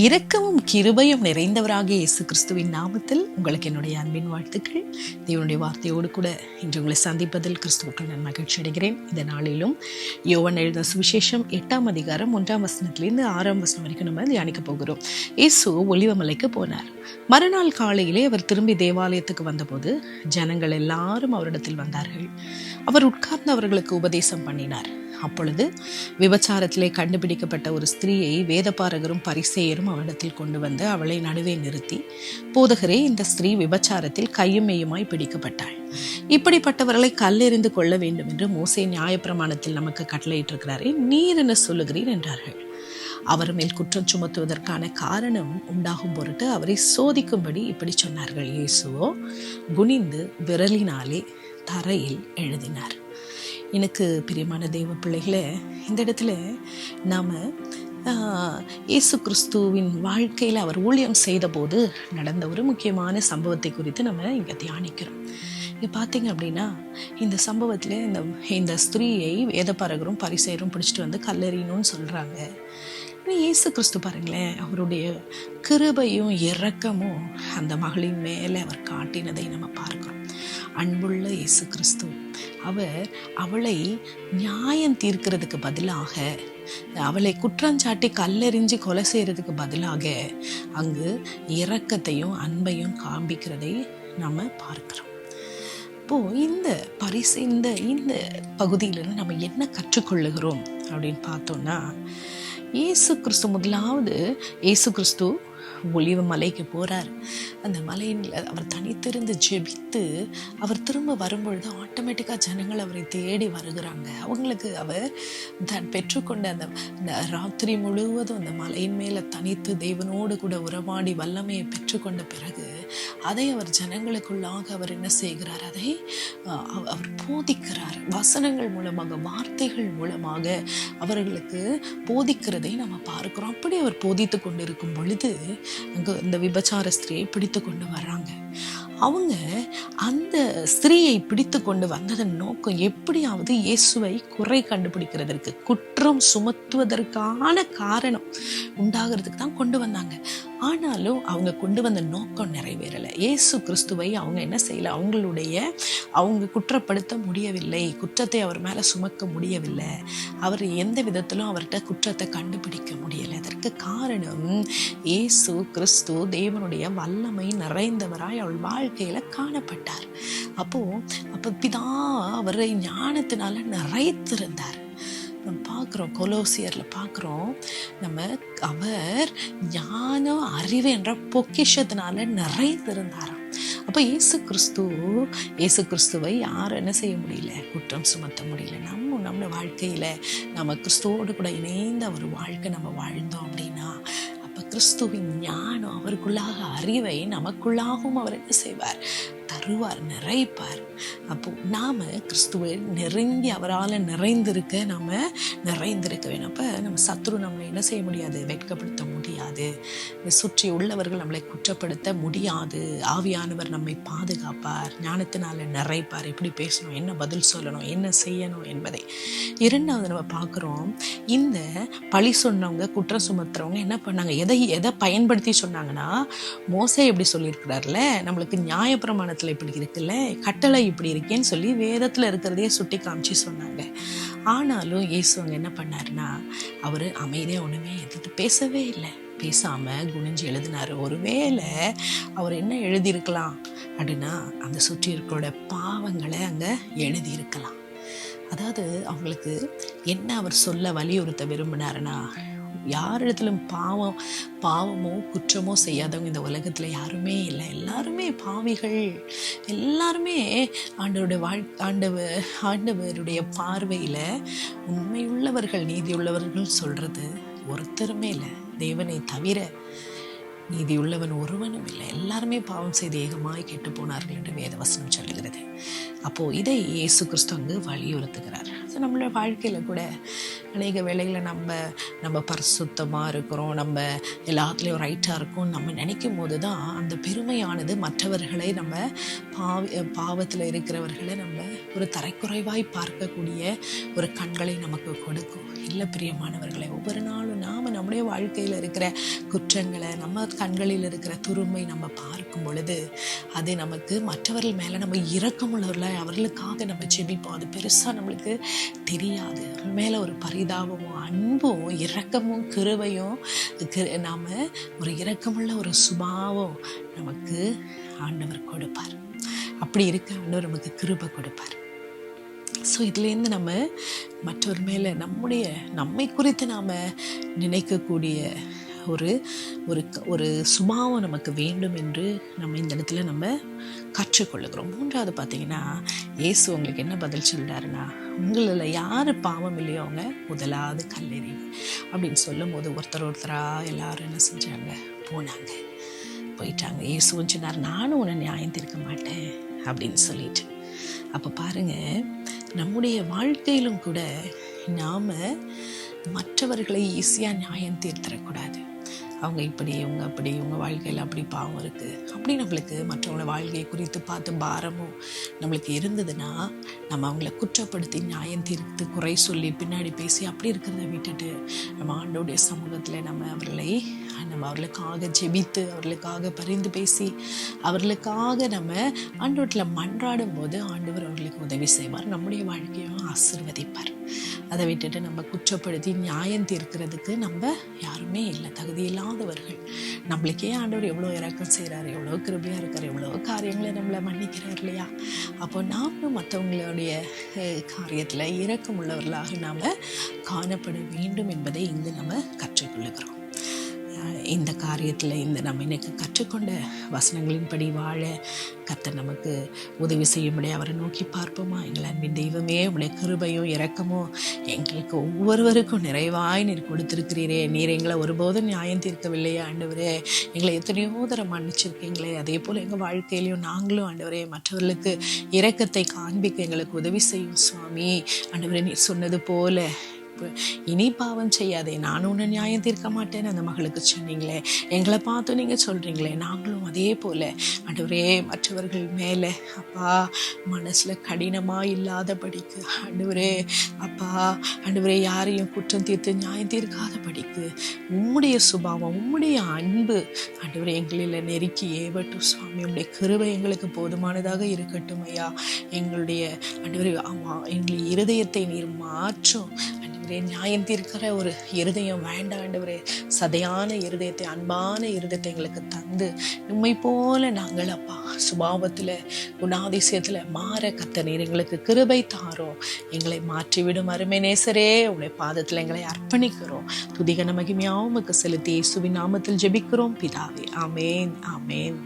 இரக்கமும் கிருபையும் நிறைந்தவராகிய இயேசு கிறிஸ்துவின் நாமத்தில் உங்களுக்கு என்னுடைய அன்பின் வாழ்த்துக்கள். தேவனுடைய வார்த்தையோடு கூட இன்று உங்களை சந்திப்பதில் கிறிஸ்துவுக்குள் நான் மகிழ்ச்சி அடைகிறேன். இந்த நாளிலும் யோவான் எழுதின சுவிசேஷம் 8ஆம் அதிகாரம் 1ஆம் வசனத்திலிருந்து 6ஆம் வசனம் வரைக்கும் நம்ம தியானிக்க போகிறோம். இயேசு ஒலிவமலைக்கு போனார். மறுநாள் காலையிலே அவர் திரும்பி தேவாலயத்துக்கு வந்தபோது ஜனங்கள் எல்லாரும் அவரிடத்தில் வந்தார்கள். அவர் உட்கார்ந்து அவர்களுக்கு உபதேசம் பண்ணினார். அப்பொழுது விபச்சாரத்திலே கண்டுபிடிக்கப்பட்ட ஒரு ஸ்திரீயை வேதபாரகரும் பரிசேயரும் அவரிடத்தில் கொண்டு வந்து அவளை நடுவே நிறுத்தி, போதகரே, இந்த ஸ்திரீ விபச்சாரத்தில் கையும் மெய்யுமாய் பிடிக்கப்பட்டாள். இப்படிப்பட்டவர்களை கல்லெறிந்து கொள்ள வேண்டும் என்று மோசே நியாயப்பிரமாணத்தில் நமக்கு கட்டளையிட்டிருக்கிறாரே, நீர் என்ன சொல்லுகிறீர் என்றார்கள். அவர் மேல் குற்றம் சுமத்துவதற்கான காரணம் உண்டாகும் பொருட்டு அவரை சோதிக்கும்படி இப்படி சொன்னார்கள். இயேசுவோ குனிந்து விரலினாலே தரையில் எழுதினார். எனக்கு பிரியமான தெய்வ பிள்ளைகளே, இந்த இடத்துல நாம் இயேசு கிறிஸ்துவின் வாழ்க்கையில் அவர் ஊழியம் செய்த போது நடந்த ஒரு முக்கியமான சம்பவத்தை குறித்து நம்ம இங்கே தியானிக்கிறோம். இங்கே பார்த்தீங்க அப்படின்னா, இந்த சம்பவத்தில் இந்த ஸ்திரீயை வேதபாரகரும் பரிசேயரும் பிடிச்சிட்டு வந்து கல்லெறியணும்னு சொல்கிறாங்க. இயேசு கிறிஸ்து பாருங்களேன், அவருடைய கிருபையும் இரக்கமும் அந்த மகளின் மேலே அவர் காட்டினதை நம்ம பார்க்கிறோம். அன்புள்ள இயேசு கிறிஸ்து அவர் அவளை நியாயம் தீர்க்கிறதுக்கு பதிலாக, அவளை குற்றஞ்சாட்டி கல்லெறிஞ்சு கொலை செய்யறதுக்கு பதிலாக அங்கு இரக்கத்தையும் அன்பையும் காண்பிக்கிறதை நம்ம பார்க்கிறோம். இப்போ இந்த இந்த பகுதியிலிருந்து நம்ம என்ன கற்றுக்கொள்ளுகிறோம் அப்படின்னு பார்த்தோம்னா, இயேசு கிறிஸ்து முதலாவது இயேசு கிறிஸ்து ஒலிவ மலைக்கு போகிறார். அந்த மலையில் அவர் தனித்திருந்து ஜெபித்து அவர் திரும்ப வரும்பொழுது ஆட்டோமேட்டிக்காக ஜனங்கள் அவரை தேடி வருகிறாங்க. அவங்களுக்கு அவர் பெற்றுக்கொண்ட அந்த ராத்திரி முழுவதும் அந்த மலையின் மேலே தனித்து தேவனோடு கூட உறவாடி வல்லமையை பெற்றுக்கொண்ட பிறகு அதை அவர் ஜனங்களுக்குள்ளாக அவர் என்ன செய்கிறார், அதை அவர் போதிக்கிறார். வசனங்கள் மூலமாக, வார்த்தைகள் மூலமாக அவர்களுக்கு போதிக்கிறதை நம்ம பார்க்கிறோம். அப்படி அவர் போதித்து கொண்டிருக்கும் பொழுது அங்கே இந்த விபச்சார ஸ்திரியை பிடித்து கொண்டு வர்றாங்க. அவங்க அந்த ஸ்திரீயை பிடித்து கொண்டு வந்ததன் நோக்கம் எப்படியாவது இயேசுவை குறை கண்டுபிடிக்கிறதற்கு, குற்றம் சுமத்துவதற்கான காரணம் உண்டாகிறதுக்கு தான் கொண்டு வந்தாங்க. ஆனாலும் அவங்க கொண்டு வந்த நோக்கம் நிறைவேறலை. இயேசு கிறிஸ்துவை அவங்க என்ன செய்யலை, அவங்க குற்றப்படுத்த முடியவில்லை, குற்றத்தை அவர் மேலே சுமக்க முடியவில்லை, அவர் எந்த விதத்திலும் அவர்கிட்ட குற்றத்தை கண்டுபிடிக்க முடியலை. அதற்கு காரணம் இயேசு கிறிஸ்து தேவனுடைய வல்லமை நிறைந்தவராய் அவள் வாழ்க்கையில காணப்பட்டார். அப்போ பிதா அவரை ஞானத்தினால நிறைத்திருந்தார். நம்ம பார்க்குறோம், கொலோசியர்ல பார்க்குறோம், அவர் ஞானம் அறிவு என்ற பொக்கிஷத்தினால நிறைந்திருந்தாராம். அப்போ இயேசு கிறிஸ்துவை யாரும் என்ன செய்ய முடியல, குற்றம் சுமத்த முடியல. நம்ம வாழ்க்கையில நம்ம கிறிஸ்துவோடு கூட இணைந்த ஒரு வாழ்க்கை நம்ம வாழ்ந்தோம் அப்படின்னா, கிறிஸ்துவின் ஞானம், அவருக்குள்ளாக அறிவை நமக்குள்ளாகவும் அவர் என்ன செய்வார், தருவார், நிறைப்பார். அப்போ நாம கிறிஸ்துவை நெருங்கி அவரால் நிறைந்திருக்க வேணும். அப்போ நம்ம சத்ரு நம்மளை என்ன செய்ய முடியாது, வெட்கப்படுத்த முடியாது, சுற்றி உள்ளவர்கள் நம்மளை குற்றப்படுத்த முடியாது. ஆவியானவர் நம்மை பாதுகாப்பார், ஞானத்தினால நிறைப்பார். எப்படி பேசணும், என்ன பதில் சொல்லணும், என்ன செய்யணும் என்பதை. இரண்டாவது நம்ம பார்க்குறோம், இந்த பழி சொன்னவங்க, குற்றம் சுமத்துறவங்க என்ன பண்ணாங்க, எதை பயன்படுத்தி சொன்னாங்கன்னா, மோசே எப்படி சொல்லியிருக்கிறார்ல, நம்மளுக்கு நியாயப்பிரமாணத்தில் இப்படி இருக்குல்ல, கட்டளை இப்படி இருக்கேன்னு சொல்லி வேதத்தில் இருக்கிறதையே சுட்டி காமிச்சு சொன்னாங்க. ஆனாலும் இயேசு அங்கே என்ன பண்ணாருன்னா, அவர் அமைதியாக ஒன்றுமே எதிர்த்து பேசவே இல்லை, பேசாம குனிஞ்சு எழுதினார். ஒருவேளை அவர் என்ன எழுதியிருக்கலாம் அப்படின்னா, அந்த சுற்றி இருக்கிறோட பாவங்களை அங்கே எழுதியிருக்கலாம். அதாவது அவங்களுக்கு என்ன அவர் சொல்ல வலியுறுத்த விரும்பினாருன்னா, யாரிடத்திலும் பாவமோ குற்றமோ செய்யாதவங்க இந்த உலகத்துல யாருமே இல்லை. எல்லாருமே பாவிகள், எல்லாருமே ஆண்டவருடைய பார்வையில உண்மையுள்ளவர்கள், நீதியுள்ளவர்கள் சொல்றது ஒருத்தருமே இல்லை. தேவனை தவிர நீதியுள்ளவன் ஒருவனும் இல்லை. எல்லாருமே பாவம் செய்து ஏகமாய் கெட்டு போனார்கள் என்று வேதவசனம் சொல்லுகிறது. அப்போ இதை இயேசு கிறிஸ்து அங்கு வலியுறுத்துகிறார். நம்மளோட வாழ்க்கையில கூட அநேக வேளைகளில் நம்ம பரிசுத்தமாக இருக்கிறோம், நம்ம எல்லாத்துலேயும் ரைட்டாக இருக்கோம் நம்ம நினைக்கும் போது தான் அந்த பெருமையானது மற்றவர்களை நம்ம பாவத்தில் இருக்கிறவர்களை நம்ம ஒரு தரைக்குறைவாய் பார்க்கக்கூடிய ஒரு கண்களை நமக்கு கொடுக்கும். இல்லை பிரியமானவர்களை, ஒவ்வொரு நாளும் நாம் நம்முடைய வாழ்க்கையில் இருக்கிற குற்றங்களை, நம்ம கண்களில் இருக்கிற துருமை நம்ம பார்க்கும் பொழுது அது நமக்கு மற்றவர்கள் மேலே நம்ம இரக்கமுள்ளவர்களை அவர்களுக்காக நம்ம ஜெபிப்போம். அது பெருசாக நம்மளுக்கு தெரியாது. அவர்கள் மேலே ஒரு பரிதாபமும் அன்பும் இரக்கமும் கிருபையும் நாம் ஒரு இரக்கமுள்ள ஒரு சுபாவம் நமக்கு ஆண்டவர் கொடுப்பார். அப்படி இருக்க ஆண்டவர் நமக்கு கிருபை கொடுப்பார். ஸோ இதுலேருந்து நம்ம மற்றவர் மேலே நம்மை குறித்து நாம் நினைக்கக்கூடிய ஒரு ஒரு ஒரு சுபாவம் நமக்கு வேண்டும் என்று நம்ம இந்த இடத்துல நம்ம கற்றுக்கொள்ளுகிறோம். மூன்றாவது பார்த்தீங்கன்னா, இயேசு உங்களுக்கு என்ன பதில் சொல்கிறாருன்னா, உங்களில் யார் பாவம் இல்லையோ அவங்க முதலாவது கல்லெறி அப்படின்னு சொல்லும் போது ஒருத்தராக எல்லாரும் என்ன செஞ்சாங்க, போயிட்டாங்க. இயேசுவும் சொன்னார், நானும் உன்னை நியாயம் தீர்க்க மாட்டேன் அப்படின்னு சொல்லிட்டு. அப்போ பாருங்கள், நம்முடைய வாழ்க்கையிலும் கூட நாம் மற்றவர்களை ஈஸியாக நியாயம் தீர்த்திடக்கூடாது. அவங்க இப்படி, இவங்க அப்படி, இவங்க வாழ்க்கையில் அப்படி பாவம் இருக்குது அப்படி நம்மளுக்கு மற்றவங்கள வாழ்க்கையை குறித்து பார்த்து பாரமும் நம்மளுக்கு இருந்ததுன்னா, நம்ம அவங்கள குற்றப்படுத்தி நியாயம் தீர்த்து குறை சொல்லி பின்னாடி பேசி அப்படி இருக்கிறத விட்டுட்டு நம்ம ஆண்டவருடைய சமூகத்தில் நம்ம அவர்களுக்காக ஜெபித்து அவர்களுக்காக பரிந்து பேசி அவர்களுக்காக நம்ம ஆண்டவரில் மன்றாடும் போது ஆண்டவர் அவர்களுக்கு உதவி செய்வார், நம்முடைய வாழ்க்கையும் ஆசீர்வதிப்பார். அதை விட்டுட்டு நம்ம குற்றப்படுத்தி நியாயம் தீர்க்கிறதுக்கு நம்ம யாருமே இல்லை, தகுதியில்லாதவர்கள். நம்மளுக்கே ஆண்டவர் எவ்வளோ இரக்கம் செய்கிறார், எவ்வளோ கிருபையாக இருக்கார், எவ்வளோ காரியங்களை நம்மளை மன்னிக்கிறார் இல்லையா? அப்போ நாமும் மற்றவங்களுடைய காரியத்தில் இரக்கம் உள்ளவர்களாக நாம் காணப்பட வேண்டும் என்பதை இங்கு நம்ம கற்றுக்கொள்ளுகிறோம். இந்த காரியத்தில் நம்ம இன்னைக்கு கற்றுக்கொண்ட வசனங்களின்படி வாழ கர்த்தர் நமக்கு உதவி செய்யும்படி அவரை நோக்கி பார்ப்போமா? எங்கள் அன்பின் தெய்வமே, உடைய கிருபையும் இரக்கமும் எங்களுக்கு ஒவ்வொருவருக்கும் நிறைவாய் நீர் கொடுத்திருக்கிறீரே. நீர் எங்களை ஒருபோதும் நியாயம் தீர்க்கவில்லையே ஆண்டவரே, எங்களை எத்தனையோ தரம் மன்னிச்சிருக்கீங்களே. அதே போல் எங்கள் வாழ்க்கையிலையும் நாங்களும் ஆண்டவரே மற்றவர்களுக்கு இரக்கத்தை காண்பிக்க எங்களுக்கு உதவி செய்யும் சுவாமி. ஆண்டவரே, நீர் சொன்னது போல இனி பாவம் செய்யாதே, நானும் உன்னை நியாயம் தீர்க்க மாட்டேன்னு அந்த மகளுக்கு சொன்னீங்களே, எங்களை பார்த்து நீங்கள் சொல்கிறீங்களே, நாங்களும் அதே போல் ஆண்டவரே மற்றவர்கள் மேலே அப்பா மனசில் கடினமாக இல்லாதபடிக்கு ஆண்டவரே அப்பா ஆண்டவரே யாரையும் குற்றம் தீர்த்து நியாயம் தீர்க்காதபடிக்கு உம்முடைய சுபாவம் உம்முடைய அன்பு ஆண்டவரே எங்களில் நெருக்கி ஏவட்டும் சுவாமி. உம்முடைய கிருபை எங்களுக்கு போதுமானதாக இருக்கட்டும் ஐயா. எங்களுடைய ஆண்டவரே எங்களுடைய இருதயத்தை நீர் மாற்றும் நியாயம் தீர்க்கிற ஒரு இருதயம் வேண்டாம் ஆண்டவரே. சதையான இருதயத்தை, அன்பான இருதயத்தை எங்களுக்கு தந்து உம்மை போல நாங்கள் அப்பா சுபாவத்தில் குணாதிசயத்தில் மாற கர்த்தர் நீர் எங்களுக்கு கிருபை தாரோம். எங்களை மாற்றிவிடும் அருமை நேசரே, உடைய பாதத்தில் எங்களை அர்ப்பணிக்கிறோம். துதிகன மகிமையாவும் செலுத்தி இயேசுவின் நாமத்தில் ஜெபிக்கிறோம் பிதாவே. ஆமேன், ஆமேன்.